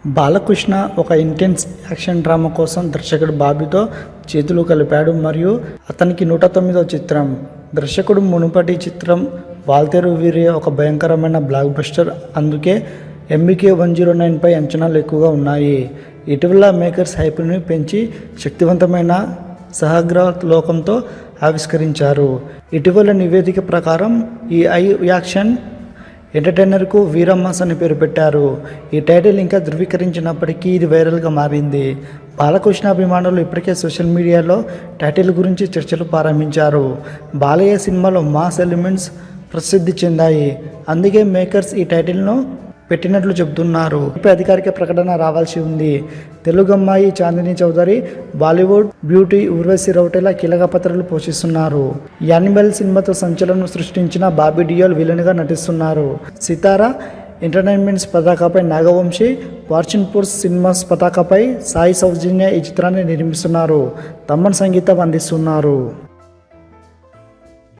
బాలకృష్ణ ఒక intense action drama కోసం దర్శకుడు బాబీతో చేతులు కలిపాడు మరియు అతనికి 109వ చిత్రం. దర్శకుడు మునుపటి చిత్రం వాల్తేరు వీరయ్య ఒక భయంకరమైన బ్లాక్ బస్టర్. అందుకే MBK 109 పై అంచనాలు ఎక్కువగా ఉన్నాయి. ఇటీవల మేకర్స్ హైప్ని పెంచి శక్తివంతమైన సహగ్రహ లోకంతో ఆవిష్కరించారు. ఇటీవల నివేదిక ప్రకారం ఈ యాక్షన్ ఎంటర్టైనర్కు వీరమాస్ అని పేరు పెట్టారు. ఈ టైటిల్ ఇంకా ధృవీకరించినప్పటికీ ఇది వైరల్గా మారింది. బాలకృష్ణ అభిమానులు ఇప్పటికే సోషల్ మీడియాలో టైటిల్ గురించి చర్చలు ప్రారంభించారు. బాలయ్య సినిమాలో మాస్ ఎలిమెంట్స్ ప్రసిద్ధి చెందాయి. అందుకే మేకర్స్ ఈ టైటిల్ను పెట్టినట్లు చెబుతున్నారు. ఇప్పుడు అధికారిక ప్రకటన రావాల్సి ఉంది. తెలుగు అమ్మాయి చాందిని చౌదరి బాలీవుడ్ బ్యూటీ ఊర్వశి రౌటేలా కీలక పాత్రలు పోషిస్తున్నారు. యానిమల్ సినిమాతో సంచలనం సృష్టించిన బాబీ డియోల్ విలన్గా నటిస్తున్నారు. సితారా ఎంటర్టైన్మెంట్స్ పతాకపై నాగవంశీ, ఫార్చ్యూన్ సినిమాస్ పతాకపై సాయి సౌజన్య ఈ చిత్రాన్ని నిర్మిస్తున్నారు. తమన్ సంగీతం అందిస్తున్నారు.